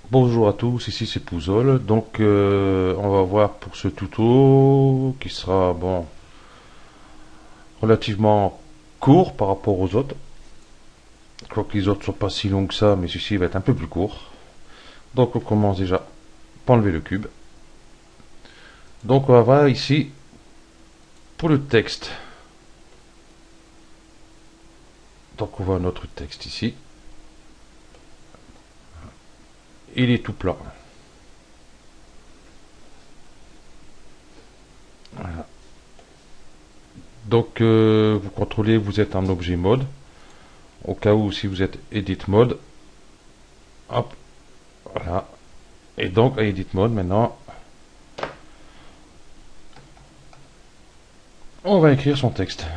Bonjour à tous, ici c'est Pouzol. Donc on va voir pour ce tuto qui sera relativement court par rapport aux autres. Je crois que les autres sont pas si longs que ça, mais celui-ci va être un peu plus court. Donc on commence déjà par enlever le cube. Donc on va voir ici pour le texte. Donc on voit notre texte ici. Il est tout plat. Voilà. Donc vous contrôlez, vous êtes en objet mode. Au cas où si vous êtes edit mode. Hop, voilà. Et donc à edit mode maintenant, on va écrire son texte.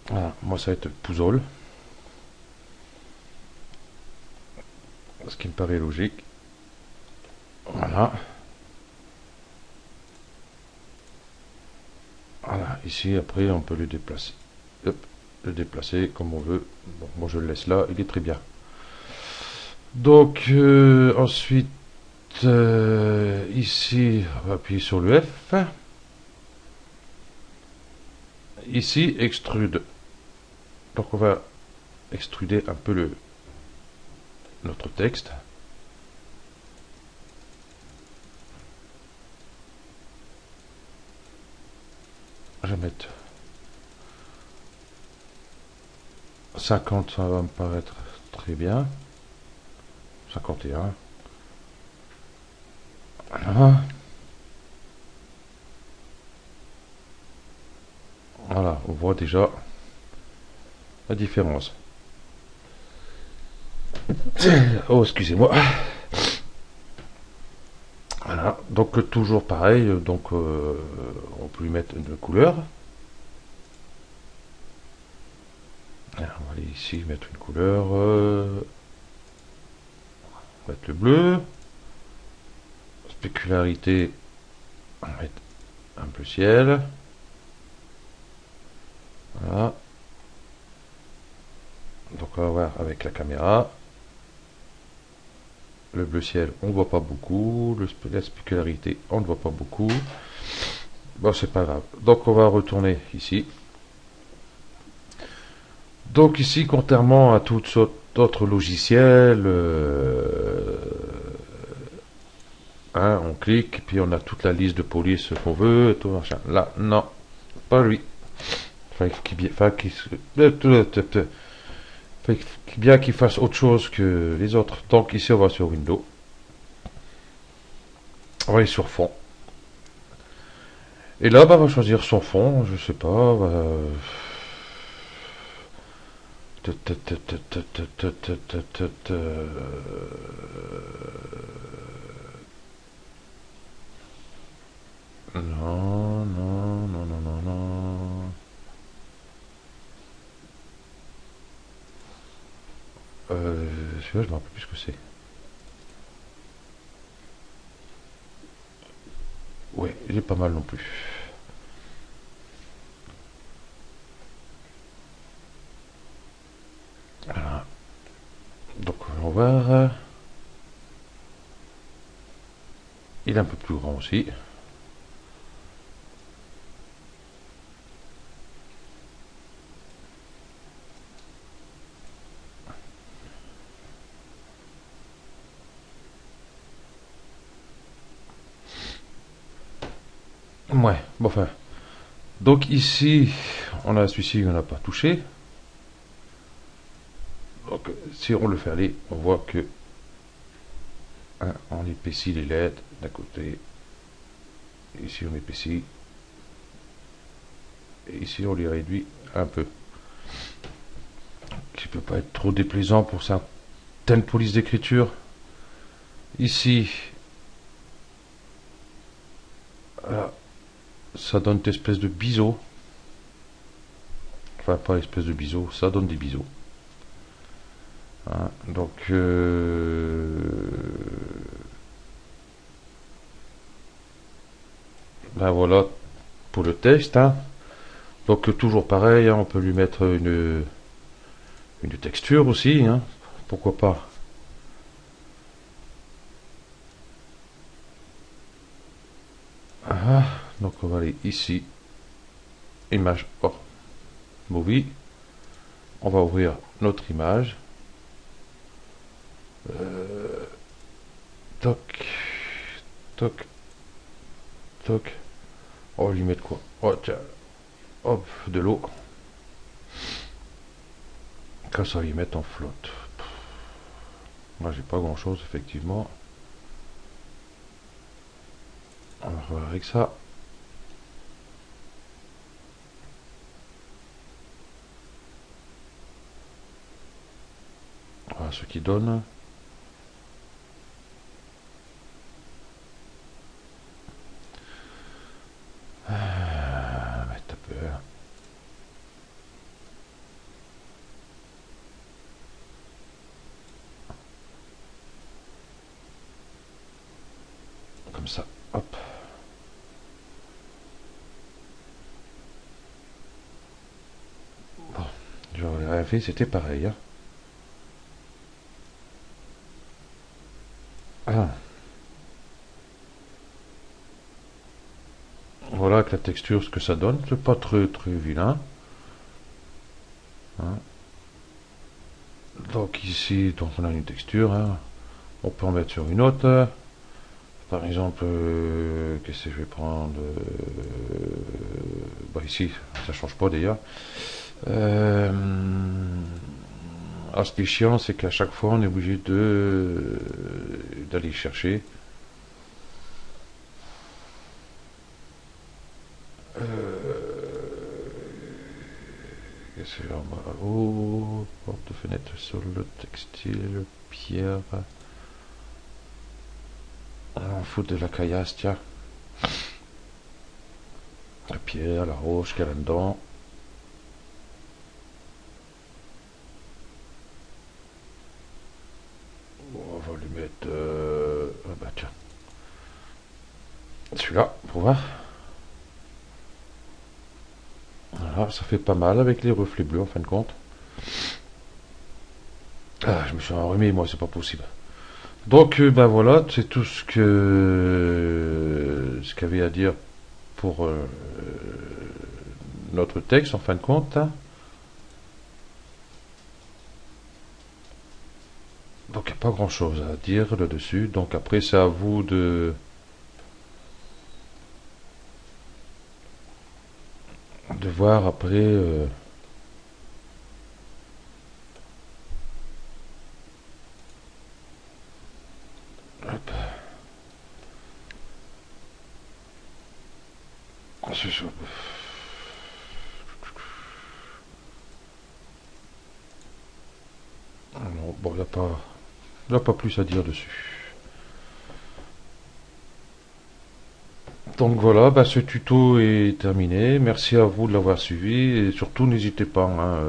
Voilà, moi ça va être Pouzol. Ce qui me paraît logique. Voilà. Voilà, ici après on peut le déplacer. Hop, le déplacer comme on veut. Bon, moi je le laisse là, il est très bien. Donc ensuite ici on va appuyer sur le F. Ici extrude. Donc on va extruder un peu notre texte. Je vais mettre 50, ça va me paraître très bien. 51. Voilà. Voilà, on voit déjà la différence. Oh, excusez-moi. Voilà, donc toujours pareil, donc on peut lui mettre une couleur. Alors, on va aller ici mettre une couleur. On va mettre le bleu. Spécularité, on va mettre un bleu ciel. Voilà. Donc on va voir avec la caméra. Le bleu ciel, on ne voit pas beaucoup. La spécularité, on ne voit pas beaucoup. Bon, c'est pas grave. Donc on va retourner ici. Donc ici, contrairement à toutes sortes d'autres logiciels, hein, on clique, puis on a toute la liste de police qu'on veut, et tout machin. Là, non, pas lui. Fait bien qu'il fasse autre chose que les autres. Donc ici, on va sur Windows. On va aller sur fond. Et là, bah, on va choisir son fond, je sais pas. Non, non, non, non, non, non. Celui-là, je me rappelle plus ce que c'est. Ouais, il est pas mal non plus. Voilà. Donc, on va voir. Il est un peu plus grand aussi. Ouais, bon, enfin. Donc ici, on a celui-ci qu'on n'a pas touché. Donc si on le fait aller, on voit que hein, on épaissit les lettres d'un côté. Ici on épaissit. Et ici on les réduit un peu. Qui peut pas être trop déplaisant pour certaines polices d'écriture. Ici, voilà, ça donne une espèce de biseau. Enfin, pas espèce de biseau, ça donne des biseaux. Hein, donc, ben voilà pour le texte. Hein. Donc, toujours pareil, hein, on peut lui mettre une texture aussi. Hein, pourquoi pas on va aller ici, image hors movie, on va ouvrir notre image, toc, toc, toc, on va lui mettre quoi? Oh tiens, hop, de l'eau, comme ça, on va lui mettre en flotte. Moi j'ai pas grand chose effectivement. On va voir avec ça. Voilà ce qui donne. Mettre un peu. Comme ça, hop. Bon, j'aurais rien fait, c'était pareil. Hein. Ah. Voilà avec la texture ce que ça donne, c'est pas très vilain. Hein. Donc ici, donc on a une texture, hein. On peut en mettre sur une autre. Par exemple, qu'est-ce que je vais prendre bah ici, ça change pas d'ailleurs. Alors ce qui est chiant, c'est qu'à chaque fois, on est obligé d'aller chercher. Qu'est-ce que en bas? Oh, porte de fenêtre sur le textile, pierre. On fout de la caillasse, tiens. La pierre, la roche, qu'elle a dedans. On va lui mettre... ah bah tiens. Celui-là, pour voir. Voilà, ça fait pas mal avec les reflets bleus en fin de compte. Ah, je me suis remis, moi, c'est pas possible. Donc, ben voilà, c'est tout ce qu'il y avait à dire pour notre texte en fin de compte. Donc, il n'y a pas grand chose à dire là-dessus. Donc, après, c'est à vous de voir après. Hop. C'est ça. Non, bon, il n'y a pas plus à dire dessus. Donc voilà, bah, ce tuto est terminé. Merci à vous de l'avoir suivi et surtout n'hésitez pas. Hein,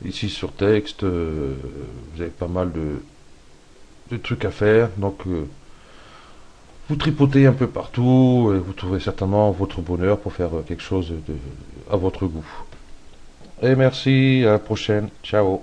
ici sur texte, vous avez pas mal de trucs à faire. Donc vous tripotez un peu partout et vous trouverez certainement votre bonheur pour faire quelque chose à votre goût. Et merci, à la prochaine. Ciao.